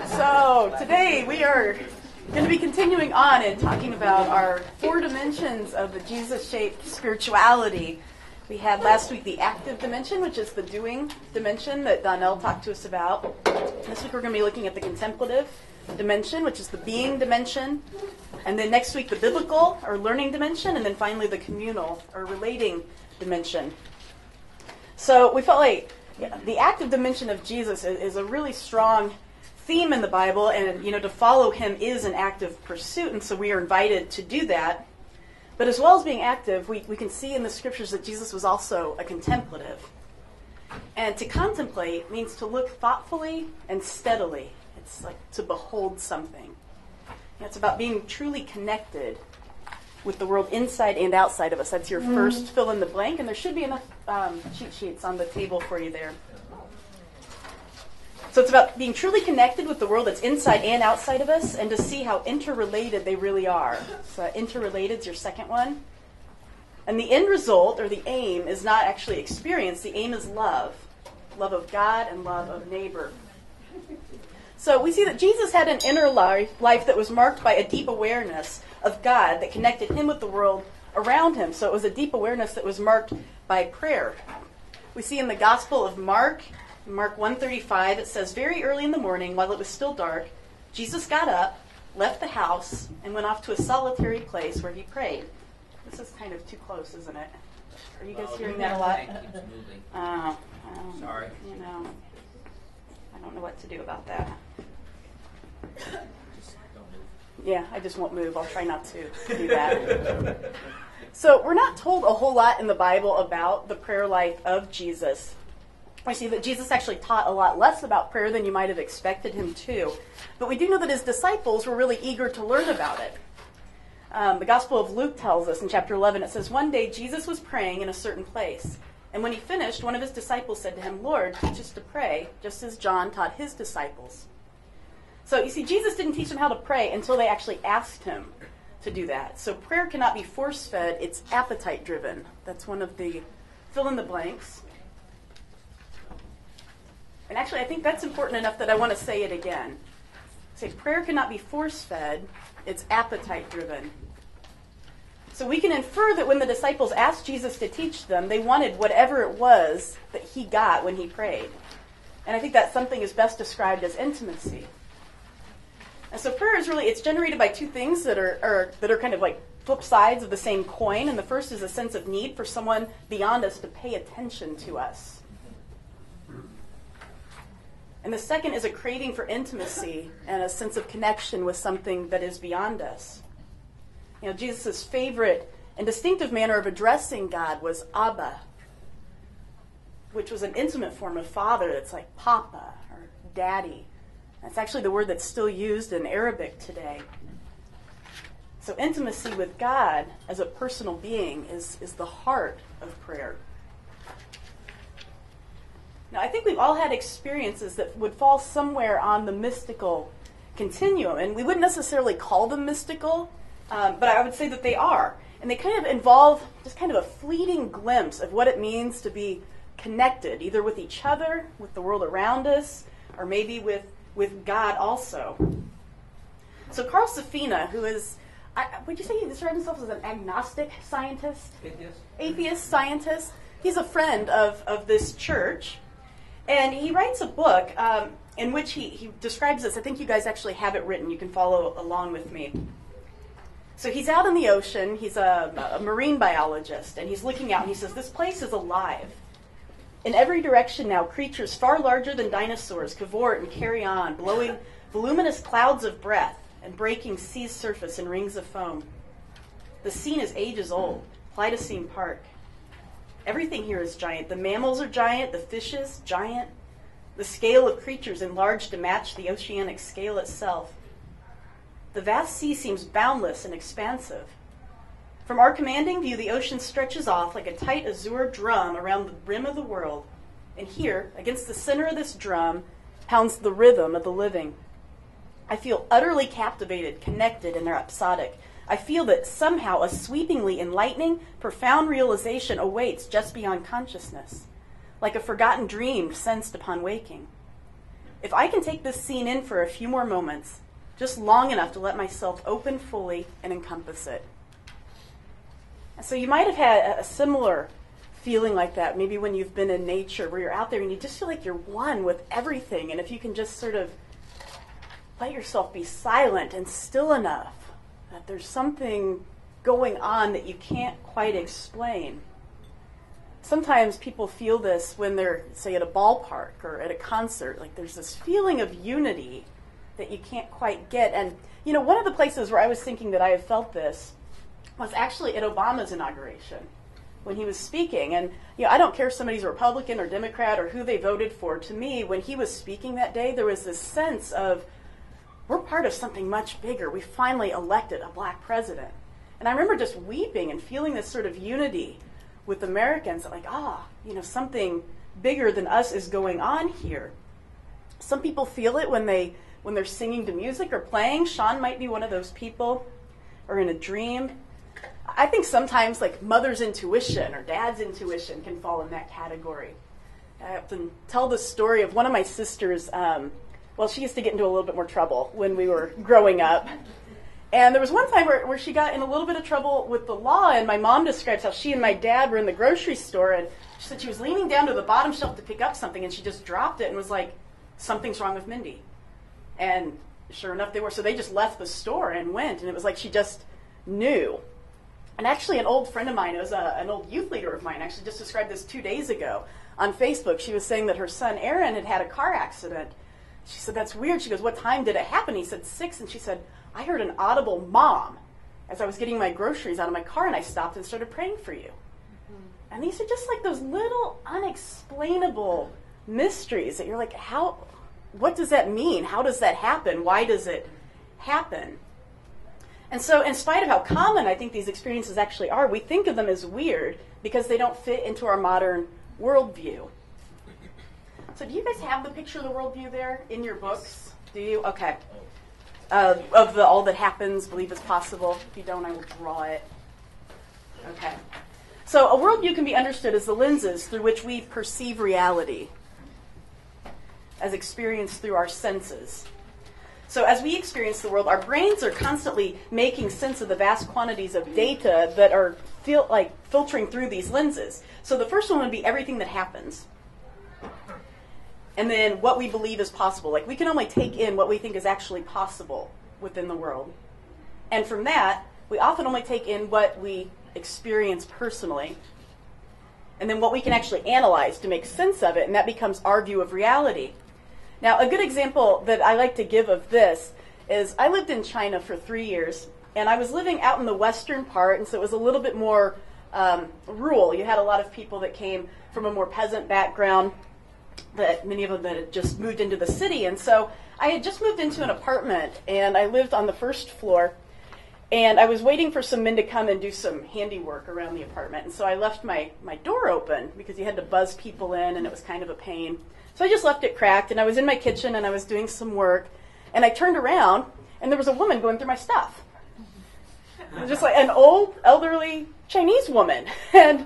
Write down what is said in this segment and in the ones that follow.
So today we are going to be continuing on and talking about our 4 dimensions of the Jesus-shaped spirituality. We had last week the active dimension, which is the doing dimension that Donnell talked to us about. This week we're going to be looking at the contemplative dimension, which is the being dimension. And then next week the biblical or learning dimension, and then finally the communal or relating dimension. So we felt like the active dimension of Jesus is a really strong theme in the Bible, and to follow him is an active pursuit, and so we are invited to do that. But as well as being active, we can see in the scriptures that Jesus was also a contemplative. And to contemplate means to look thoughtfully and steadily. It's like to behold something. It's about being truly connected with the world inside and outside of us. That's your first fill in the blank, and there should be enough cheat sheets on the table for you there. So it's about being truly connected with the world that's inside and outside of us, and to see how interrelated they really are. So interrelated is your second one. And the end result, or the aim, is not actually experience. The aim is love. Love of God and love of neighbor. So we see that Jesus had an inner life that was marked by a deep awareness of God that connected him with the world around him. So it was a deep awareness that was marked by prayer. We see in the Gospel of Mark 1:35, it says, "Very early in the morning, while it was still dark, Jesus got up, left the house, and went off to a solitary place where he prayed." This is kind of too close, isn't it? Are you guys hearing that a lot? Sorry. I don't know what to do about that. Just don't move. Yeah, I just won't move. I'll try not to do that. So we're not told a whole lot in the Bible about the prayer life of Jesus. We see that Jesus actually taught a lot less about prayer than you might have expected him to. But we do know that his disciples were really eager to learn about it. The Gospel of Luke tells us in chapter 11, it says, "One day Jesus was praying in a certain place. And when he finished, one of his disciples said to him, 'Lord, teach us to pray, just as John taught his disciples.'" So you see, Jesus didn't teach them how to pray until they actually asked him to do that. So prayer cannot be force-fed, it's appetite-driven. That's one of the fill-in-the-blanks. And actually, I think that's important enough that I want to say it again. Say, prayer cannot be force-fed, it's appetite-driven. So we can infer that when the disciples asked Jesus to teach them, they wanted whatever it was that he got when he prayed. And I think that something is best described as intimacy. And so prayer is really, it's generated by two things that are kind of like flip sides of the same coin. And the first is a sense of need for someone beyond us to pay attention to us. And the second is a craving for intimacy and a sense of connection with something that is beyond us. Jesus' favorite and distinctive manner of addressing God was Abba, which was an intimate form of father. It's like Papa or Daddy. That's actually the word that's still used in Arabic today. So intimacy with God as a personal being is the heart of prayer. Now, I think we've all had experiences that would fall somewhere on the mystical continuum, and we wouldn't necessarily call them mystical, but I would say that they are. And they kind of involve just kind of a fleeting glimpse of what it means to be connected, either with each other, with the world around us, or maybe with God also. So Carl Safina, who is, would you say he described himself as an agnostic scientist? Atheist scientist. He's a friend of this church. And he writes a book in which he describes this. I think you guys actually have it written. You can follow along with me. So he's out in the ocean. He's a marine biologist. And he's looking out and he says, "This place is alive. In every direction now, creatures far larger than dinosaurs cavort and carry on, blowing voluminous clouds of breath and breaking sea's surface in rings of foam. The scene is ages old, Pleistocene Park. Everything here is giant. The mammals are giant, the fishes giant. The scale of creatures enlarged to match the oceanic scale itself. The vast sea seems boundless and expansive. From our commanding view, the ocean stretches off like a tight azure drum around the rim of the world. And here, against the center of this drum, pounds the rhythm of the living. I feel utterly captivated, connected, and rhapsodic. I feel that somehow a sweepingly enlightening, profound realization awaits just beyond consciousness, like a forgotten dream sensed upon waking. if I can take this scene in for a few more moments, just long enough to let myself open fully and encompass it. And so you might have had a similar feeling like that, maybe when you've been in nature, where you're out there and you just feel like you're one with everything. And if you can just sort of let yourself be silent and still enough that there's something going on that you can't quite explain. Sometimes people feel this when they're, say, at a ballpark or at a concert. Like there's this feeling of unity that you can't quite get. And, you know, one of the places where I was thinking that I have felt this was actually at Obama's inauguration when he was speaking. And, you know, I don't care if somebody's a Republican or Democrat or who they voted for. To me, when he was speaking that day, there was this sense of, we're part of something much bigger. We finally elected a black president. And I remember just weeping and feeling this sort of unity with Americans, like, you know, something bigger than us is going on here. Some people feel it when they're singing to music or playing. Sean might be one of those people, or in a dream. I think sometimes like mother's intuition or dad's intuition can fall in that category. I often tell the story of one of my sisters. She used to get into a little bit more trouble when we were growing up. And there was one time where she got in a little bit of trouble with the law, and my mom describes how she and my dad were in the grocery store, and she said she was leaning down to the bottom shelf to pick up something, and she just dropped it and was like, something's wrong with Mindy. And sure enough, they were. So they just left the store and went, and it was like she just knew. And actually, an old friend of mine, an old youth leader of mine, actually just described this 2 days ago on Facebook. She was saying that her son, Aaron, had had a car accident. She said, that's weird. She goes, what time did it happen? He said, 6. And she said, I heard an audible mom as I was getting my groceries out of my car, and I stopped and started praying for you. Mm-hmm. And these are just like those little unexplainable mysteries that you're like, what does that mean? How does that happen? Why does it happen? And so in spite of how common I think these experiences actually are, we think of them as weird because they don't fit into our modern worldview. So do you guys have the picture of the worldview there in your books? Do you? Okay. Of the all that happens, believe it's possible. If you don't, I will draw it. Okay. So a worldview can be understood as the lenses through which we perceive reality, as experienced through our senses. So as we experience the world, our brains are constantly making sense of the vast quantities of data that are filtering through these lenses. So the first one would be everything that happens. And then what we believe is possible. Like we can only take in what we think is actually possible within the world. And from that, we often only take in what we experience personally. And then what we can actually analyze to make sense of it. And that becomes our view of reality. Now, a good example that I like to give of this is I lived in China for 3 years. And I was living out in the western part. And so it was a little bit more rural. You had a lot of people that came from a more peasant background, that many of them that had just moved into the city. And so I had just moved into an apartment, and I lived on the first floor, and I was waiting for some men to come and do some handiwork around the apartment. And so I left my door open because you had to buzz people in, and it was kind of a pain. So I just left it cracked, and I was in my kitchen, and I was doing some work, and I turned around, and there was a woman going through my stuff. It was just like an old, elderly Chinese woman. And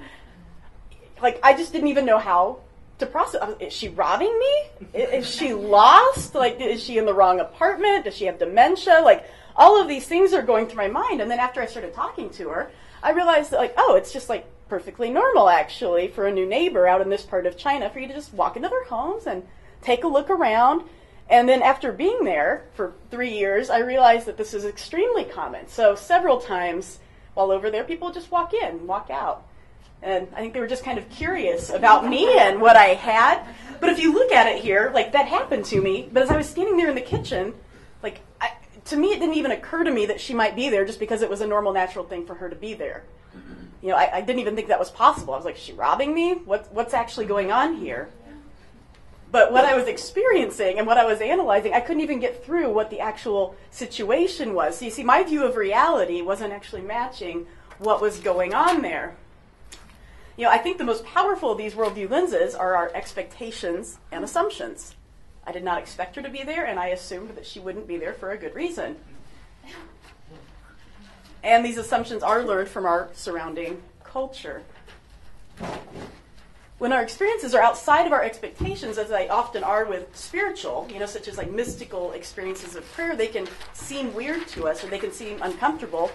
like I just didn't even know how to process. Is she robbing me? Is she lost? Like, is she in the wrong apartment? Does she have dementia? Like, all of these things are going through my mind. And then after I started talking to her, I realized that, like, it's just like perfectly normal, actually, for a new neighbor out in this part of China for you to just walk into their homes and take a look around. And then after being there for 3 years, I realized that this is extremely common. So several times while over there, people just walk in, walk out. And I think they were just kind of curious about me and what I had. But if you look at it here, like that happened to me. But as I was standing there in the kitchen, like to me, it didn't even occur to me that she might be there just because it was a normal, natural thing for her to be there. You know, I didn't even think that was possible. I was like, is she robbing me? What's actually going on here? But what I was experiencing and what I was analyzing, I couldn't even get through what the actual situation was. So you see, my view of reality wasn't actually matching what was going on there. You know, I think the most powerful of these worldview lenses are our expectations and assumptions. I did not expect her to be there, and I assumed that she wouldn't be there for a good reason. And these assumptions are learned from our surrounding culture. When our experiences are outside of our expectations, as they often are with spiritual, such as like mystical experiences of prayer, they can seem weird to us or they can seem uncomfortable.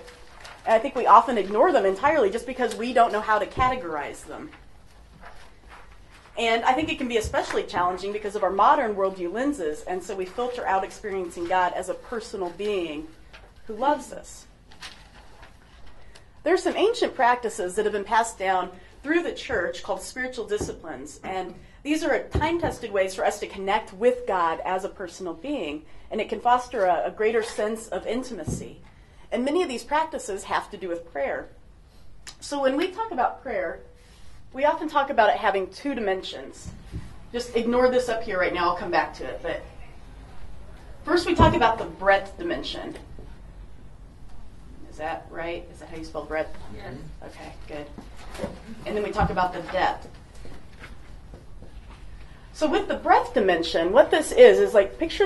And I think we often ignore them entirely just because we don't know how to categorize them. And I think it can be especially challenging because of our modern worldview lenses, and so we filter out experiencing God as a personal being who loves us. There's some ancient practices that have been passed down through the church called spiritual disciplines, and these are time-tested ways for us to connect with God as a personal being, and it can foster a greater sense of intimacy. And many of these practices have to do with prayer. So when we talk about prayer, we often talk about it having two dimensions. Just ignore this up here right now, I'll come back to it. But first we talk about the breadth dimension. Is that right? Is that how you spell breadth? Yes. Okay, good. And then we talk about the depth. So with the breadth dimension, what this is like picture